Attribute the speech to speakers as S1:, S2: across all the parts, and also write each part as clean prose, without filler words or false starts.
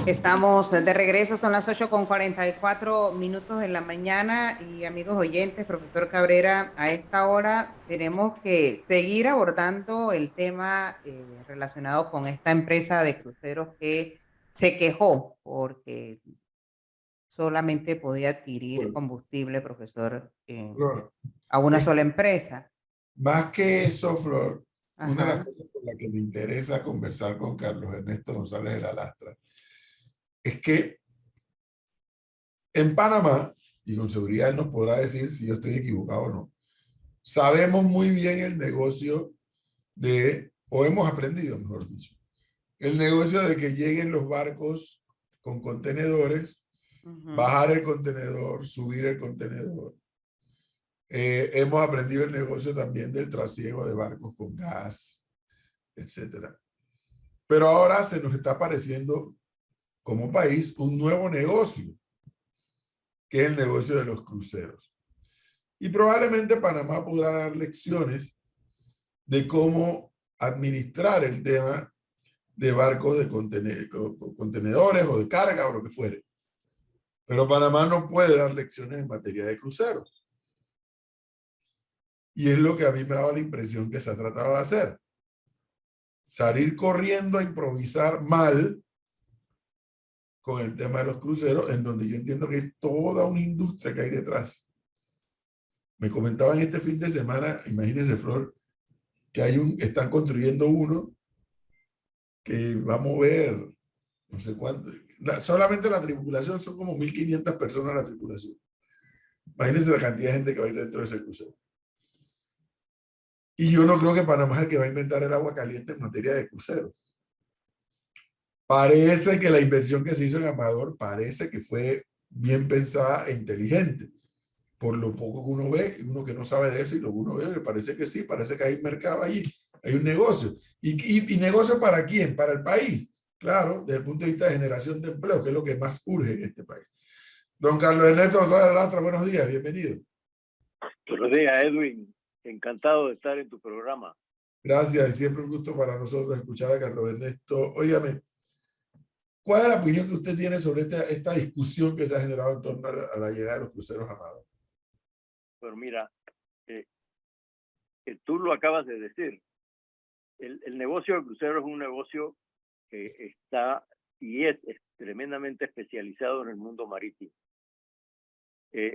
S1: Estamos de regreso, son las 8:44 de la mañana y amigos oyentes, profesor Cabrera, a esta hora tenemos que seguir abordando el tema relacionado con esta empresa de cruceros que se quejó porque solamente podía adquirir
S2: Bueno,
S1: combustible, profesor,
S2: Flor,
S1: a una
S2: es
S1: sola empresa.
S2: más que eso, Flor, una de las
S1: Ajá.
S2: cosas por las que me interesa conversar con Carlos Ernesto González de la Lastra es que en Panamá, y con seguridad él nos podrá decir si yo estoy equivocado o no, sabemos muy bien el negocio o hemos aprendido, mejor dicho, el negocio de que lleguen los barcos con contenedores,
S1: Ujú.
S2: bajar el contenedor, subir el contenedor. Hemos aprendido el negocio también del trasiego de barcos con gas, etcétera. Pero ahora se nos está apareciendo como país un nuevo negocio, que es el negocio de los cruceros. Y probablemente Panamá podrá dar lecciones de cómo administrar el tema de barcos de contenedores o de carga o lo que fuere. Pero Panamá no puede dar lecciones en materia de cruceros. Y es lo que a mí me ha dado la impresión que se ha tratado de hacer. Salir corriendo a improvisar mal con el tema de los cruceros, en donde yo entiendo que es toda una industria que hay detrás. Me comentaban este fin de semana, imagínense, Flor, que están construyendo uno que va a mover no sé cuánto. Solamente la tripulación son como 1.500 personas la tripulación. Imagínense la cantidad de gente que va a ir dentro de ese crucero. Y yo no creo que Panamá es el que va a inventar el agua caliente en materia de cruceros. Parece que la inversión que se hizo en Amador parece que fue bien pensada e inteligente. Por lo poco que uno ve, uno que no sabe de eso y lo que uno ve, me parece que sí, parece que hay mercado allí, hay un negocio. ¿Y negocio para quién? Para el país. Claro, desde el punto de vista de generación de empleo, que es lo que más urge en este país. Don Carlos Ernesto González Lastra, buenos días, bienvenido.
S3: Buenos días, Edwin. Encantado de estar en tu programa.
S2: Gracias, y siempre un gusto para nosotros escuchar a Carlos Ernesto. Óigame, ¿cuál es la opinión que usted tiene sobre esta discusión que se ha generado en torno a la llegada de los cruceros amados?
S3: Pero mira, eh, tú lo acabas de decir. El negocio de cruceros es un negocio que está y es tremendamente especializado en el mundo marítimo.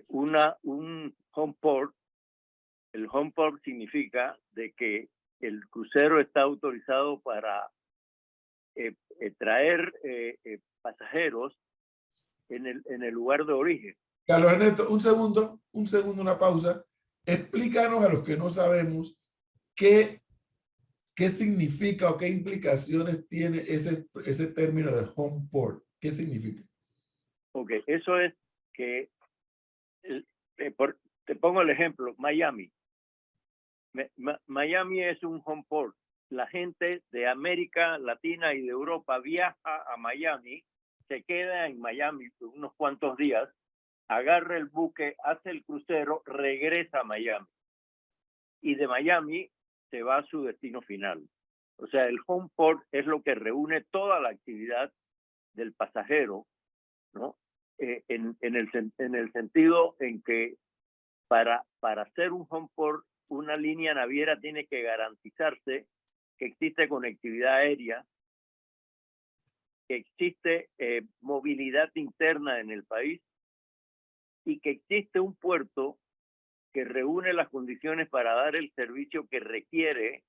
S3: Un home port, el home port significa de que el crucero está autorizado para traer pasajeros en el lugar de origen.
S2: Carlos Ernesto, un segundo, una pausa. Explícanos a los que no sabemos qué significa o qué implicaciones tiene ese término de home port. ¿Qué significa?
S3: Ok, eso es que, te pongo el ejemplo, Miami. Miami es un home port. La gente de América Latina y de Europa viaja a Miami, se queda en Miami unos cuantos días, agarra el buque, hace el crucero, regresa a Miami. Y de Miami se va a su destino final. O sea, el home port es lo que reúne toda la actividad del pasajero, ¿no? En el sentido en que para hacer un home port, una línea naviera tiene que garantizarse que existe conectividad aérea, que existe movilidad interna en el país y que existe un puerto que reúne las condiciones para dar el servicio que requiere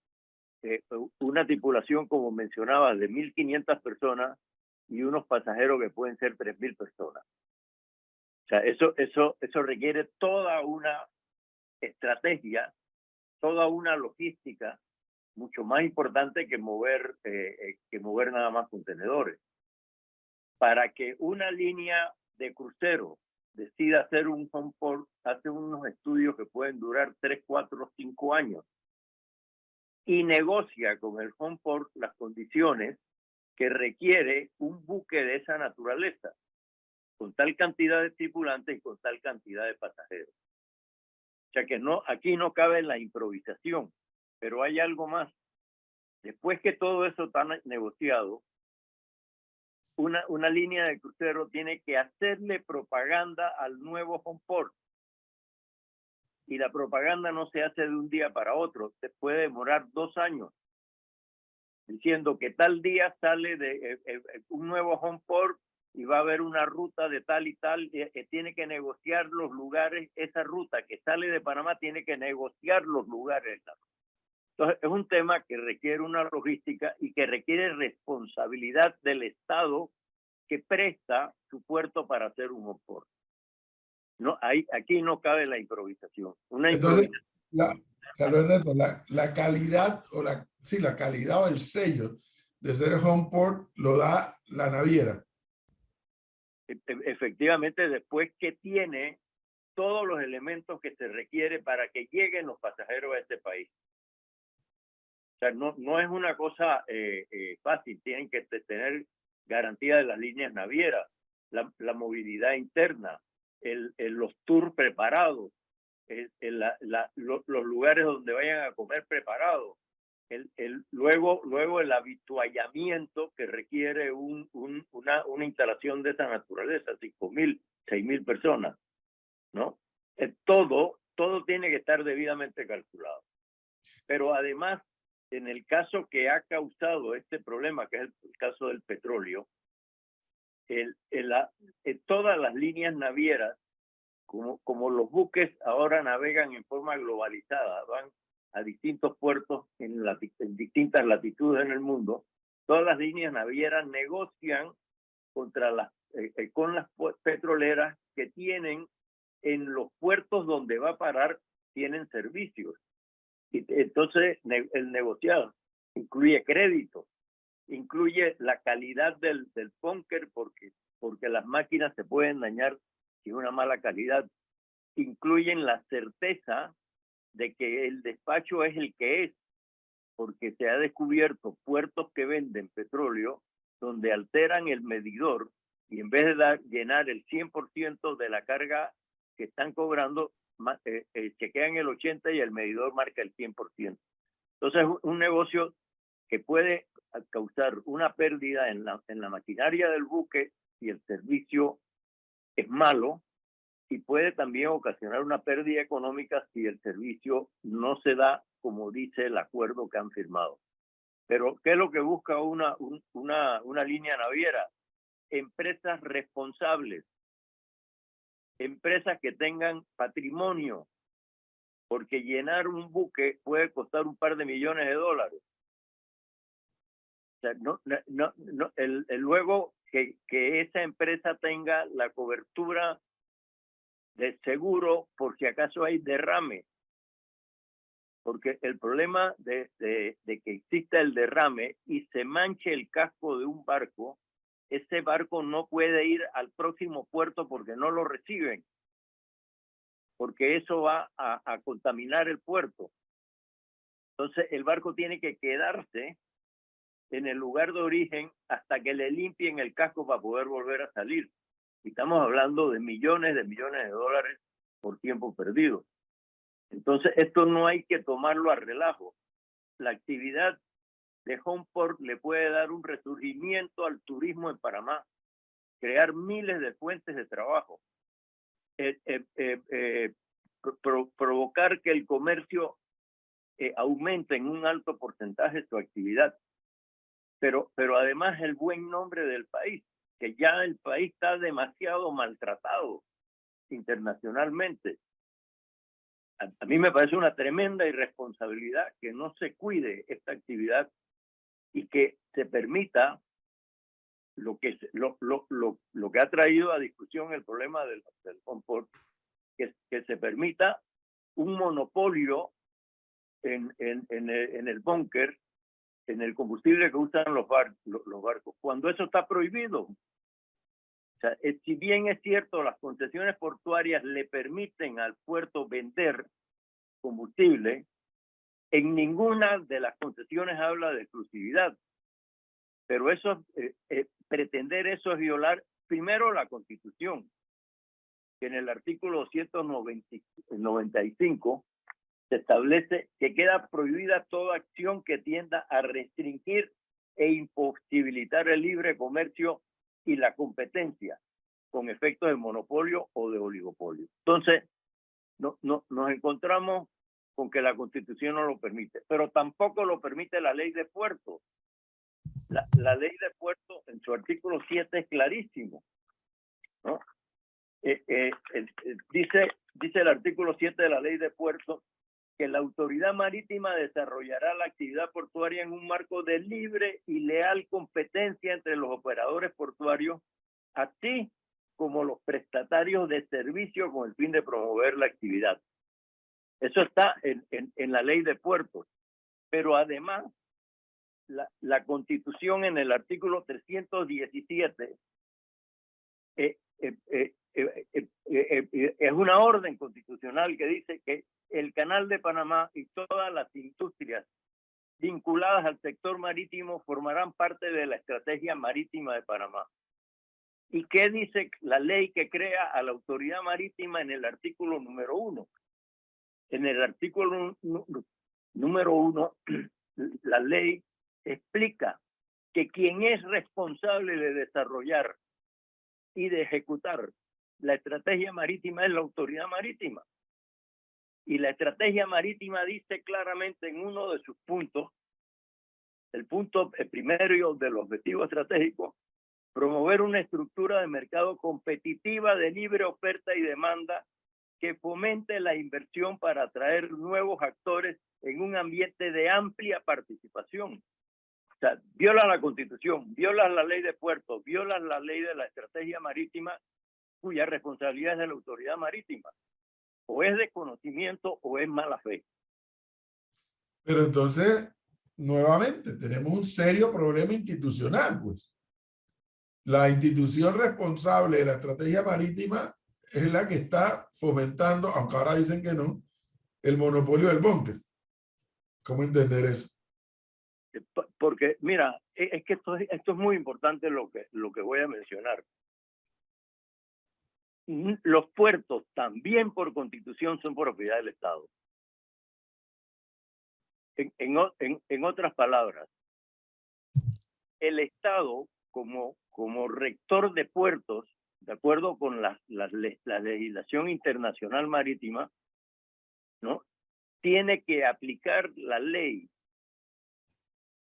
S3: una tripulación, como mencionabas, de 1.500 personas y unos pasajeros que pueden ser 3.000 personas. O sea, eso requiere toda una estrategia, toda una logística mucho más importante que mover nada más contenedores. Para que una línea de crucero decida hacer un home port, hace unos estudios que pueden durar 3, 4, 5 años y negocia con el home port las condiciones que requiere un buque de esa naturaleza, con tal cantidad de tripulantes y con tal cantidad de pasajeros. O sea que aquí no cabe la improvisación, pero hay algo más. Después que todo eso está negociado, una línea de crucero tiene que hacerle propaganda al nuevo home port. Y la propaganda no se hace de un día para otro, se puede demorar 2 años, diciendo que tal día sale de un nuevo home port y va a haber una ruta de tal y tal, tiene que negociar los lugares, esa ruta que sale de Panamá tiene que negociar los lugares. Entonces es un tema que requiere una logística y que requiere responsabilidad del Estado que presta su puerto para hacer un home port. No, aquí no cabe la improvisación.
S2: Entonces, Carlos Ernesto, la calidad o la calidad o el sello de ser home port lo da la naviera.
S3: Efectivamente, después que tiene todos los elementos que se requiere para que lleguen los pasajeros a este país. O sea, no es una cosa fácil, tienen que tener garantía de las líneas navieras, la movilidad interna, los tours preparados, los lugares donde vayan a comer preparados, luego el habituallamiento que requiere una instalación de esa naturaleza, 5.000, 6.000 personas, ¿no? Todo tiene que estar debidamente calculado. Pero además, en el caso que ha causado este problema, que es el caso del petróleo, todas las líneas navieras, como los buques ahora navegan en forma globalizada, van a distintos puertos en distintas latitudes en el mundo, todas las líneas navieras negocian con las petroleras que tienen en los puertos donde va a parar, tienen servicios. Y entonces el negociado incluye crédito, incluye la calidad del búnker, porque las máquinas se pueden dañar sin una mala calidad, incluyen la certeza de que el despacho es el que es, porque se ha descubierto puertos que venden petróleo donde alteran el medidor y en vez de llenar el 100% de la carga que están cobrando, chequean el 80% y el medidor marca el 100%. Entonces es un negocio que puede causar una pérdida en la maquinaria del buque si el servicio es malo, y puede también ocasionar una pérdida económica si el servicio no se da como dice el acuerdo que han firmado. Pero ¿qué es lo que busca una línea naviera? Empresas responsables, empresas que tengan patrimonio, porque llenar un buque puede costar un par de millones de dólares. O sea, luego que esa empresa tenga la cobertura de seguro por si acaso hay derrame, porque el problema de que exista el derrame y se manche el casco de un barco, ese barco no puede ir al próximo puerto porque no lo reciben, porque eso va a contaminar el puerto. Entonces el barco tiene que quedarse en el lugar de origen hasta que le limpien el casco para poder volver a salir. Y estamos hablando de millones de dólares por tiempo perdido. Entonces, esto no hay que tomarlo a relajo. La actividad de home port le puede dar un resurgimiento al turismo en Panamá, crear miles de fuentes de trabajo, provocar que el comercio aumente en un alto porcentaje su actividad. Pero además el buen nombre del país, que ya el país está demasiado maltratado internacionalmente. A mí me parece una tremenda irresponsabilidad que no se cuide esta actividad y que se permita lo que ha traído a discusión el problema del home port, que se permita un monopolio en el búnker, en el combustible que usan los barcos, cuando eso está prohibido. O sea, si bien es cierto, las concesiones portuarias le permiten al puerto vender combustible, en ninguna de las concesiones habla de exclusividad. Pero pretender eso es violar primero la Constitución, que en el artículo 295 se establece que queda prohibida toda acción que tienda a restringir e imposibilitar el libre comercio y la competencia con efectos de monopolio o de oligopolio. Entonces, nos encontramos con que la Constitución no lo permite, pero tampoco lo permite la Ley de Puertos. La Ley de Puertos en su artículo 7 es clarísimo, ¿no? Dice el artículo 7 de la Ley de Puertos que la autoridad marítima desarrollará la actividad portuaria en un marco de libre y leal competencia entre los operadores portuarios, así como los prestatarios de servicio con el fin de promover la actividad. Eso está en la Ley de Puertos. Pero además, la Constitución en el artículo 317 es una orden constitucional que dice que el Canal de Panamá y todas las industrias vinculadas al sector marítimo formarán parte de la estrategia marítima de Panamá. ¿Y qué dice la ley que crea a la autoridad marítima en el artículo número 1? En el artículo número 1, la ley explica que quien es responsable de desarrollar y de ejecutar la estrategia marítima es la autoridad marítima. Y la estrategia marítima dice claramente en uno de sus puntos, el primero de los objetivos estratégicos, promover una estructura de mercado competitiva de libre oferta y demanda que fomente la inversión para atraer nuevos actores en un ambiente de amplia participación. O sea, viola la Constitución, viola la Ley de Puertos, viola la Ley de la Estrategia Marítima, cuya responsabilidad es de la autoridad marítima. O es desconocimiento o es mala fe.
S2: Pero entonces, nuevamente, tenemos un serio problema institucional, pues. La institución responsable de la estrategia marítima es la que está fomentando, aunque ahora dicen que no, el monopolio del búnker. ¿Cómo entender eso?
S3: Porque, mira, es que esto es muy importante lo que voy a mencionar. Los puertos también por Constitución son propiedad del Estado. En otras palabras, el Estado como rector de puertos, de acuerdo con la legislación internacional marítima, ¿no?, tiene que aplicar la ley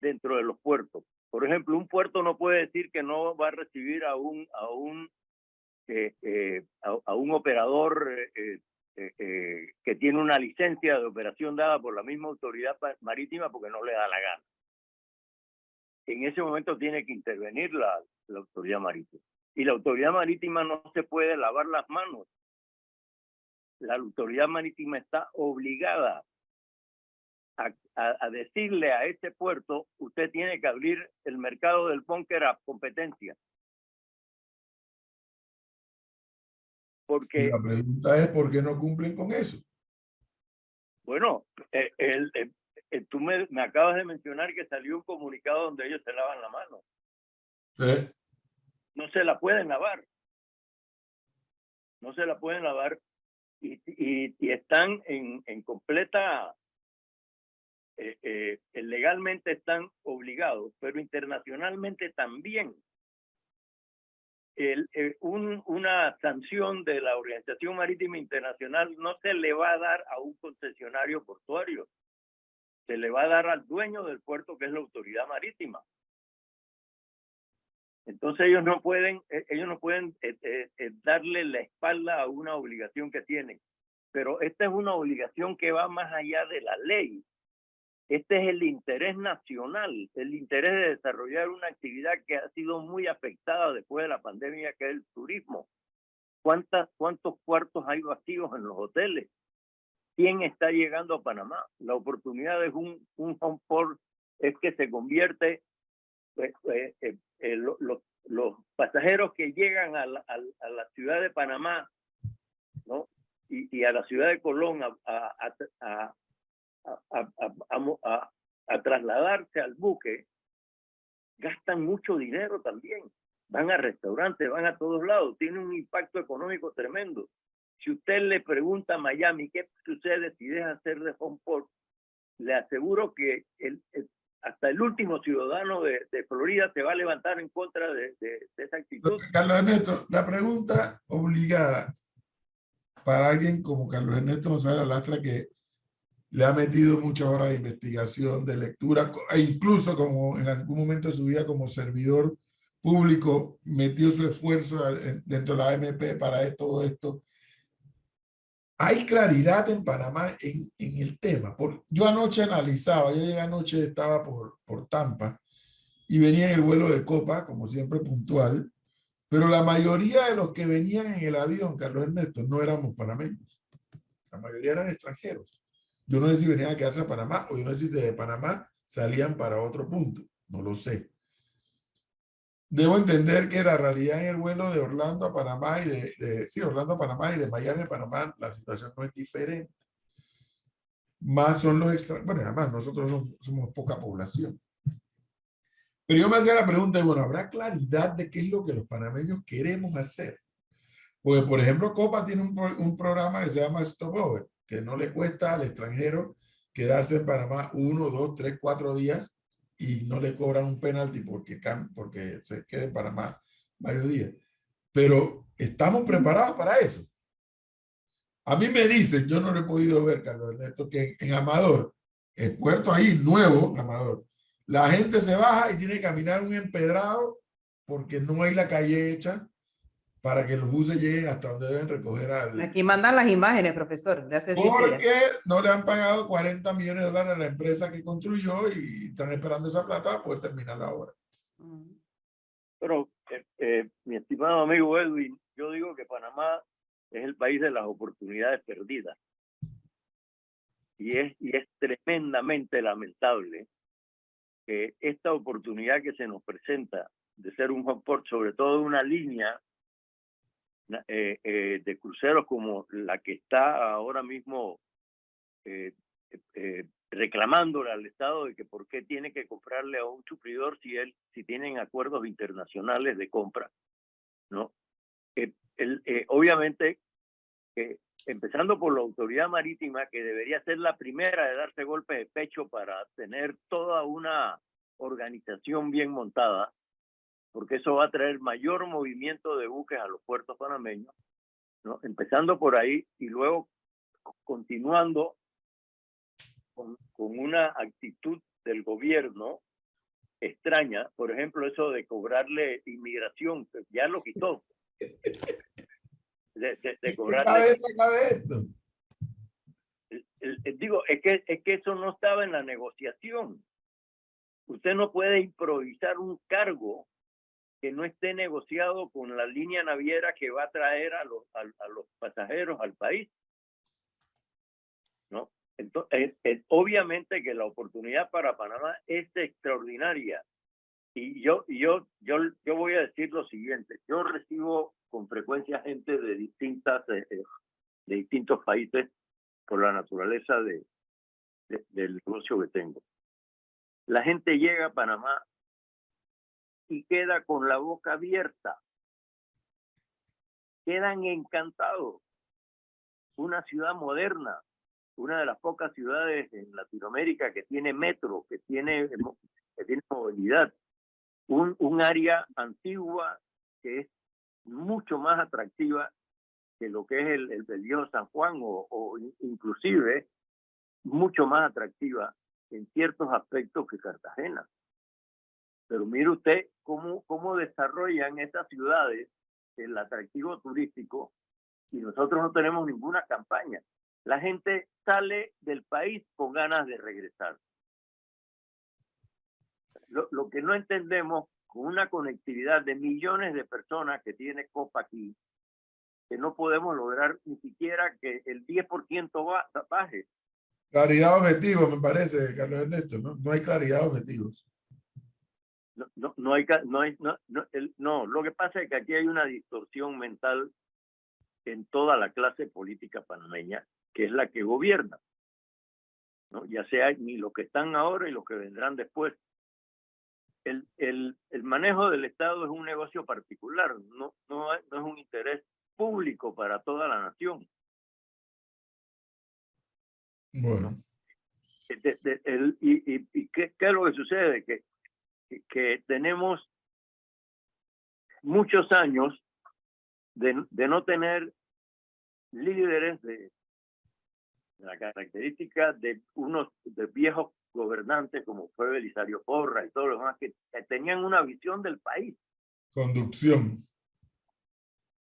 S3: dentro de los puertos. Por ejemplo, un puerto no puede decir que no va a recibir a un operador que tiene una licencia de operación dada por la misma autoridad marítima porque no le da la gana. En ese momento tiene que intervenir la autoridad marítima. Y la autoridad marítima no se puede lavar las manos. La autoridad marítima está obligada a decirle a ese puerto: usted tiene que abrir el mercado del búnker a competencia. Porque
S2: y la pregunta es, ¿por qué no cumplen con eso?
S3: Bueno, tú me acabas de mencionar que salió un comunicado donde ellos se lavan la mano.
S2: ¿Eh?
S3: No se la pueden lavar. No se la pueden lavar y están en completa... legalmente están obligados, pero internacionalmente también. Una sanción de la Organización Marítima Internacional no se le va a dar a un concesionario portuario, se le va a dar al dueño del puerto, que es la autoridad marítima. Entonces ellos no pueden darle la espalda a una obligación que tienen, pero esta es una obligación que va más allá de la ley. Este es el interés nacional, el interés de desarrollar una actividad que ha sido muy afectada después de la pandemia, que es el turismo. ¿Cuántos cuartos hay vacíos en los hoteles? ¿Quién está llegando a Panamá? La oportunidad de un home port es que se convierte, los pasajeros que llegan a la ciudad de Panamá, ¿no?, y a la ciudad de Colón a trasladarse al buque, gastan mucho dinero también. Van a restaurantes, van a todos lados. Tiene un impacto económico tremendo. Si usted le pregunta a Miami qué sucede si deja hacer de home port, le aseguro que hasta el último ciudadano de Florida se va a levantar en contra de esa actitud.
S2: Carlos Ernesto, la pregunta obligada para alguien como Carlos Ernesto González Lastra, que le ha metido muchas horas de investigación, de lectura, e incluso como en algún momento de su vida como servidor público, metió su esfuerzo dentro de la AMP para todo esto. ¿Hay claridad en Panamá en el tema? Yo anoche analizaba, yo llegué anoche, estaba por Tampa, y venía en el vuelo de Copa, como siempre puntual, pero la mayoría de los que venían en el avión, Carlos Ernesto, no éramos panameños. La mayoría eran extranjeros. Yo no sé si venían a quedarse a Panamá o yo no sé si de Panamá salían para otro punto. No lo sé. Debo entender que la realidad en el vuelo de Orlando a Panamá y Orlando a Panamá y de Miami a Panamá, la situación no es diferente. Más son los extranjeros. Bueno, además nosotros somos poca población. Pero yo me hacía la pregunta, bueno, ¿habrá claridad de qué es lo que los panameños queremos hacer? Porque, por ejemplo, Copa tiene un programa que se llama Stopover, que no le cuesta al extranjero quedarse en Panamá 1, 2, 3, 4 días y no le cobran un penalti porque se quede en Panamá varios días. Pero estamos preparados para eso. A mí me dicen, yo no lo he podido ver, Carlos Ernesto, que en Amador, el puerto ahí nuevo, Amador, la gente se baja y tiene que caminar un empedrado porque no hay la calle hecha para que los buses lleguen hasta donde deben recoger al...
S1: Aquí mandan las imágenes, profesor, de hace 10 días.
S2: Porque no le han pagado $40 millones a la empresa que construyó y están esperando esa plata para poder terminar la obra.
S3: Pero, mi estimado amigo Edwin, yo digo que Panamá es el país de las oportunidades perdidas. Y es tremendamente lamentable que esta oportunidad que se nos presenta de ser un hub port, sobre todo una línea de cruceros como la que está ahora mismo reclamándole al Estado de que por qué tiene que comprarle a un suplidor si tienen acuerdos internacionales de compra, ¿no? Obviamente, empezando por la autoridad marítima, que debería ser la primera de darse golpe de pecho para tener toda una organización bien montada, porque eso va a traer mayor movimiento de buques a los puertos panameños, ¿no? Empezando por ahí y luego continuando con una actitud del gobierno extraña, por ejemplo, eso de cobrarle inmigración, que ya lo quitó. De cobrarle.
S2: ¿Qué cabe esto?
S3: Digo, es que eso no estaba en la negociación. Usted no puede improvisar un cargo que no esté negociado con la línea naviera que va a traer a los pasajeros al país, ¿no? Entonces, obviamente que la oportunidad para Panamá es extraordinaria. Y yo voy a decir lo siguiente. Yo recibo con frecuencia gente de distintos países por la naturaleza del negocio que tengo. La gente llega a Panamá y queda con la boca abierta. Quedan encantados. Una ciudad moderna, una de las pocas ciudades en Latinoamérica que tiene metro, que tiene movilidad. Un área antigua que es mucho más atractiva que lo que es el viejo San Juan o inclusive mucho más atractiva en ciertos aspectos que Cartagena. Pero mire usted cómo desarrollan esas ciudades el atractivo turístico y nosotros no tenemos ninguna campaña. La gente sale del país con ganas de regresar. Lo que no entendemos, con una conectividad de millones de personas que tiene Copa aquí, que no podemos lograr ni siquiera que el 10% baje.
S2: Claridad objetiva, me parece, Carlos Ernesto, ¿no? No hay claridad de objetivos.
S3: No, lo que pasa es que aquí hay una distorsión mental en toda la clase política panameña, que es la que gobierna, ¿no? Ya sea ni los que están ahora y los que vendrán después. El manejo del Estado es un negocio particular, no es un interés público para toda la nación.
S2: Bueno.
S3: ¿Y qué es lo que sucede? Que tenemos muchos años de no tener líderes de la característica de unos de viejos gobernantes como fue Belisario Porra y todos los demás que tenían una visión del país.
S2: Conducción.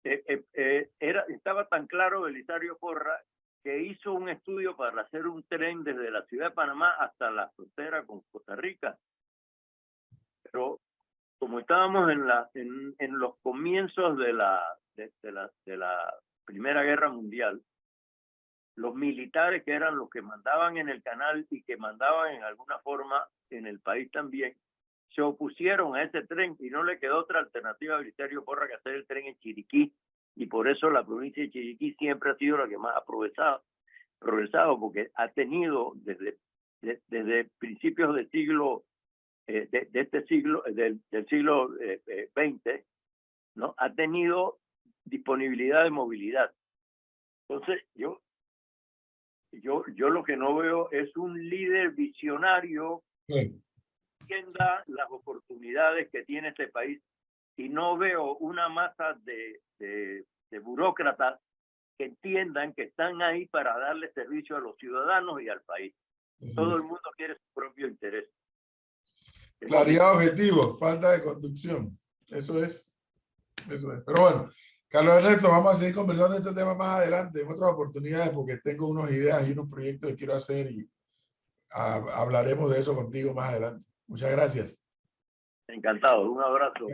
S3: Estaba tan claro Belisario Porra que hizo un estudio para hacer un tren desde la ciudad de Panamá hasta la frontera con Costa Rica. Pero como estábamos en los comienzos de la Primera Guerra Mundial, los militares que eran los que mandaban en el canal y que mandaban en alguna forma en el país también, se opusieron a ese tren y no le quedó otra alternativa a Belisario Porra que hacer el tren en Chiriquí, y por eso la provincia de Chiriquí siempre ha sido la que más ha progresado porque ha tenido desde principios del siglo del siglo XX, ¿no? Ha tenido disponibilidad de movilidad. Entonces yo lo que no veo es un líder visionario que entienda las oportunidades que tiene este país, y no veo una masa de burócratas que entiendan que están ahí para darle servicio a los ciudadanos y al país. Todo el mundo quiere su propio interés.
S2: Claridad de objetivos, falta de conducción. Eso es. Pero bueno, Carlos Ernesto, vamos a seguir conversando de este tema más adelante, en otras oportunidades, porque tengo unas ideas y unos proyectos que quiero hacer y hablaremos de eso contigo más adelante. Muchas gracias.
S3: Encantado, un abrazo.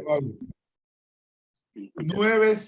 S2: 9